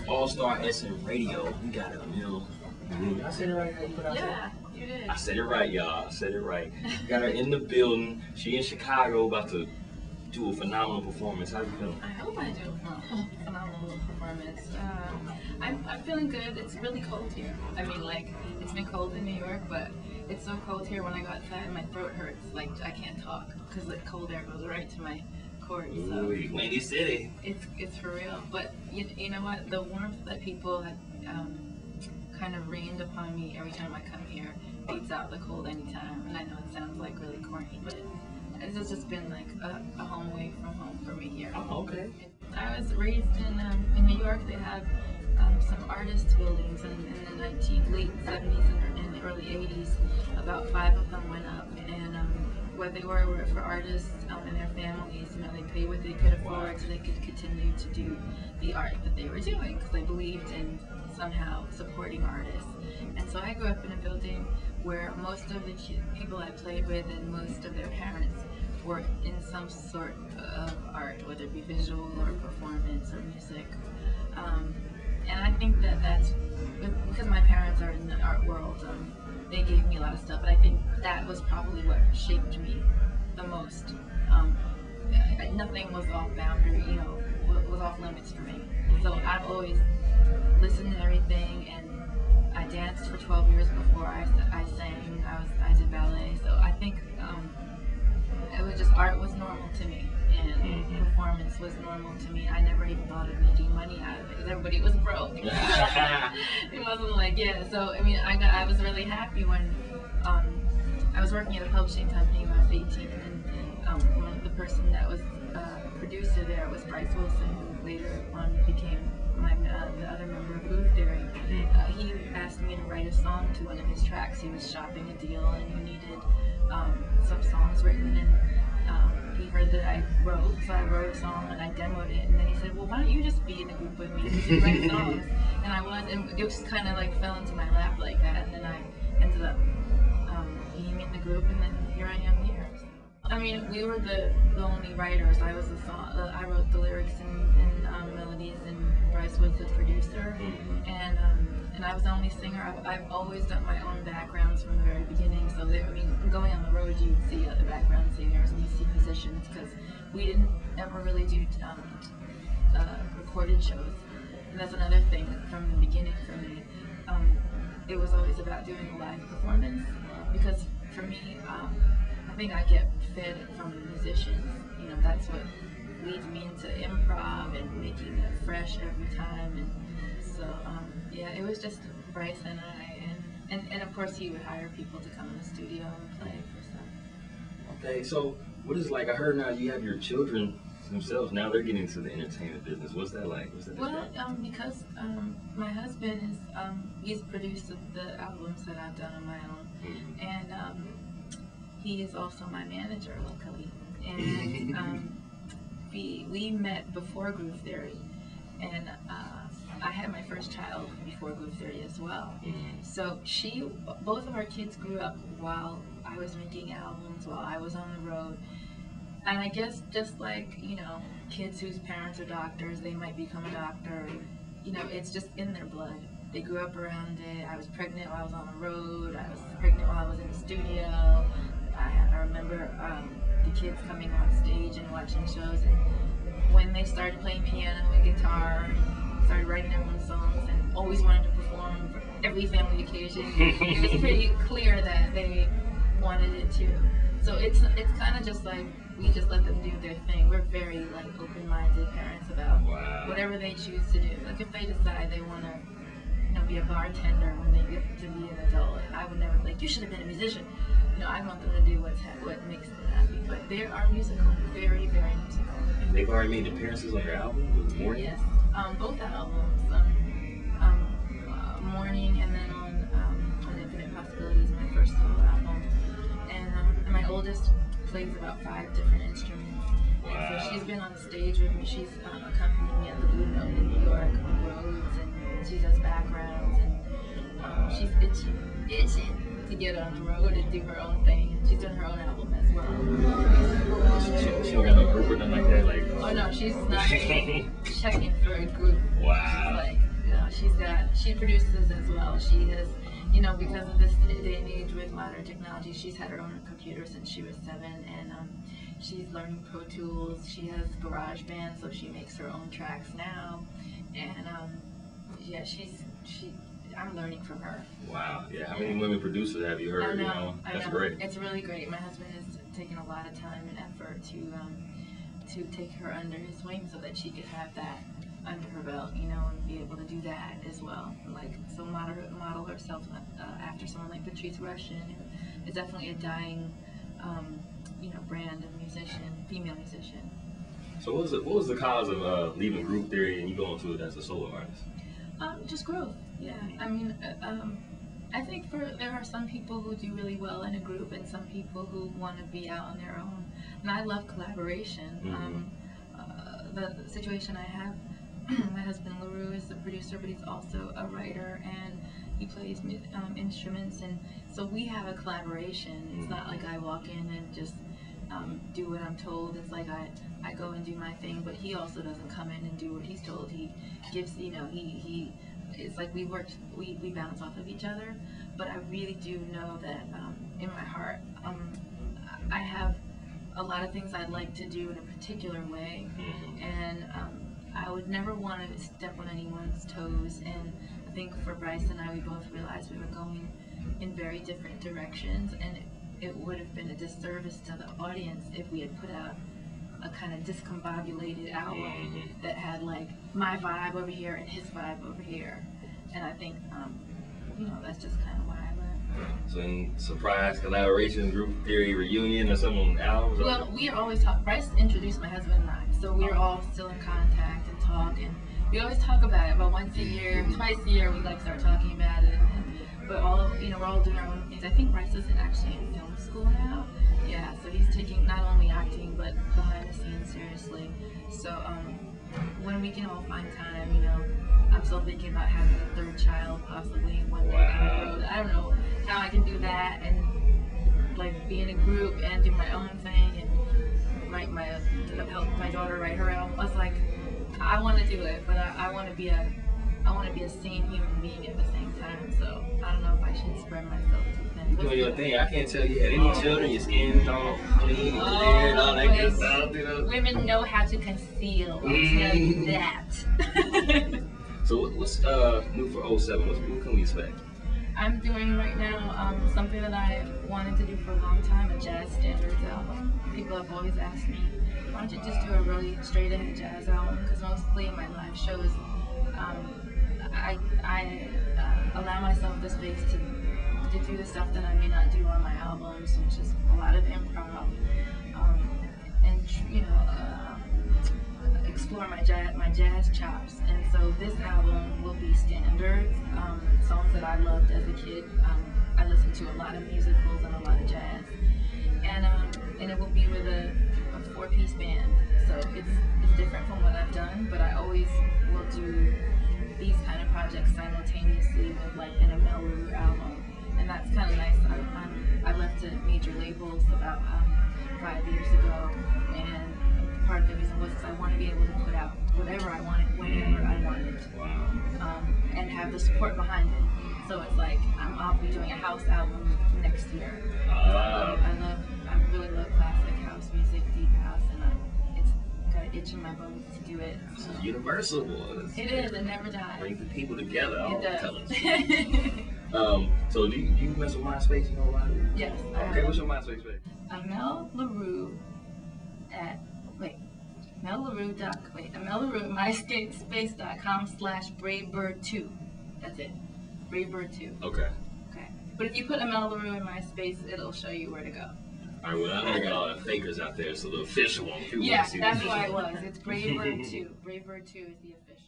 All-Star SM Radio. We got Amel. I said it right. How you pronounce it? Yeah, you did. I said it right, y'all. I said it right. Got her in the building. She in Chicago, about to do a phenomenal performance. How you feeling? I hope I do a phenomenal performance. I'm feeling good. It's really cold here. I mean, like, it's been cold in New York, but it's so cold here when I go outside, my throat hurts. Like, I can't talk because the cold air goes right to my cords. So Ooh, Windy City. It's for real. But you know what? The warmth that people had kind of rained upon me every time I come here beats out the cold anytime. And I know it sounds like really corny, but it's just been like a home away from home for me here. Oh, okay. I was raised in New York. They had some artist buildings in the late 70s and the early 80s. About 5 of them went up, and what they were for artists and their families. You know, they paid what they could afford so they could continue to do the art that they were doing because they believed in somehow supporting artists. And so I grew up in a building where most of the people I played with and most of their parents were in some sort of art, whether it be visual or performance or music. And I think that's because my parents are in the art world. They gave me a lot of stuff, but I think that was probably what shaped me the most. Nothing was off boundary, you know, was off limits for me. So I've always listened to everything, and I danced for 12 years before I sang. I did ballet, so I think it was just art was normal to me, and performance was normal to me. I never even thought of making money out of it because everybody was broke. It wasn't like, yeah. So I mean, I was really happy when I was working at a publishing company when I was 18, and the person that was producer there was Bryce Wilson, who later on became the other member of Groove Theory. He asked me to write a song to one of his tracks. He was shopping a deal and he needed some songs written, and he heard that I wrote, so I wrote a song and I demoed it, and then he said, well, why don't you just be in a group with me? You should write songs. And I was, and it just kind of like fell into my lap like that, and then I ended up being in the group, and then here I am here. I mean, we were the only writers. I was the song. I wrote the lyrics and melodies, and Bryce was the producer. And I was the only singer. I've always done my own backgrounds from the very beginning. So I mean, going on the road, you see other background singers and you see musicians, because we didn't ever really do recorded shows. And that's another thing from the beginning for me. It was always about doing a live performance, because for me, I think I get fed from the musicians. You know, that's what leads me into improv and making it fresh every time. And so, yeah, it was just Bryce and I, and of course he would hire people to come in the studio and play for stuff. Okay, so what is it like? I heard now you have your children themselves. Now they're getting into the entertainment business. What's that like? What's that because my husband is he's produced the albums that I've done on my own, and he is also my manager, luckily. And we met before Groove Theory, and I had my first child before Groove Theory as well. So both of our kids grew up while I was making albums, while I was on the road. And I guess just like, you know, kids whose parents are doctors, they might become a doctor. You know, it's just in their blood. They grew up around it. I was pregnant while I was on the road. I was pregnant while I was in the studio. I remember the kids coming on stage and watching shows. And when they started playing piano and guitar, and started writing their own songs, and always wanted to perform for every family occasion, it was pretty clear that they wanted it too. So it's kind of just like, we just let them do their thing. We're very like open-minded parents about whatever they choose to do. Like if they decide they want to, you know, be a bartender when they get to be an adult, I would never be like, you should have been a musician. You know, I want them to do what makes them happy. But they are musical, very, very musical. And they've already made appearances on your album with Morning? Yes, both albums. Morning, and then on Infinite Possibilities, my first solo album. And my oldest plays about 5 different instruments. And so she's been on the stage with me. She's accompanied me at the Blue Note in New York on roads, and she does backgrounds, and she's itching to get on the road and do her own thing. She's done her own album as well. She don't got no group or nothing like that? Like, oh no, she's not checking for a group. Wow. She's like, she produces as well. She has, you know, because of this day and age with modern technology, she's had her own computer since she was 7, and she's learning Pro Tools. She has GarageBand, so she makes her own tracks now, and yeah, I'm learning from her. Wow, yeah. How many women producers have you heard? That's great. It's really great. My husband has taken a lot of time and effort to take her under his wing so that she could have that under her belt, you know, and be able to do that as well. Like, so model herself after someone like Patrice Rushen, who is definitely a dying, you know, brand of musician, female musician. So what was the cause of leaving group theory and you going to it as a solo artist? Just growth. Yeah. I mean, I think there are some people who do really well in a group and some people who want to be out on their own. And I love collaboration. Mm-hmm. The situation I have, my husband Larrieux is the producer, but he's also a writer and he plays instruments, and so we have a collaboration. It's not like I walk in and just do what I'm told. It's like I go and do my thing, but he also doesn't come in and do what he's told. He gives, you know, it's like we bounce off of each other. But I really do know that in my heart, I have a lot of things I'd like to do in a particular way, and I would never want to step on anyone's toes. And I think for Bryce and I, we both realized we were going in very different directions, and it would have been a disservice to the audience if we had put out a kind of discombobulated album that had like my vibe over here and his vibe over here. And I think, you know, that's just kind of why I left. So any surprise collaboration, group theory, reunion, or some on albums? Well, we are always talking. Bryce introduced my husband and I, so we're all still in contact and talk, and we always talk about it. About once a year, twice a year, we like start talking about it. But all of, you know, we're all doing our own things. I think Bryce is actually in film school now. Yeah, so he's taking not only acting but behind the scenes seriously. So when we can all find time, you know, I'm still thinking about having a third child possibly one day down the road. I don't know how I can do that and like be in a group and do my own thing and help my daughter write her album. I was like, I want to do it, but I want to be a sane human being at the same time. So I don't know if I should spread myself too thin. You're doing your thing. I can't tell you had any children. Your skin's all clean and clear and all that good stuff. You know? Women know how to conceal. I'll tell you that. So what's new for 07? What can we expect? I'm doing right now something that I wanted to do for a long time, a jazz standards album. People have always asked me, why don't you just do a really straight ahead jazz album? Because mostly in my live shows, I allow myself the space to do the stuff that I may not do on my albums, which is a lot of improv, and you know, explore my jazz chops. And so this album will be standards, songs that I loved as a kid. I listened to a lot of musicals and a lot of jazz, and it will be with a 4-piece band. So it's different from what I've done, but I always will do these kind of projects simultaneously with like an Amel Larrieux album, and that's kind of nice. I left to major labels about 5 years ago, and part of the reason was because I want to be able to put out whatever I wanted, whenever I wanted, and have the support behind it. So it's like I'll be doing a house album next year. I really love classic house music, deep house, and it's got an itch in my bones to do it. This is universal, boys. It is. It never dies. Brings the people together. It does. So do you mess with MySpace? You know about it? Yes. Okay. What's your MySpace page? Amel Larrieux MySpace.com/Bravebird2. That's it. Bravebird2. Okay. Okay. But if you put Amel Larrieux in MySpace, it'll show you where to go. All right, well, I got all the fakers out there, so the official one. Yeah, that's why it was. It's Bravebird2. Bravebird2 is the official.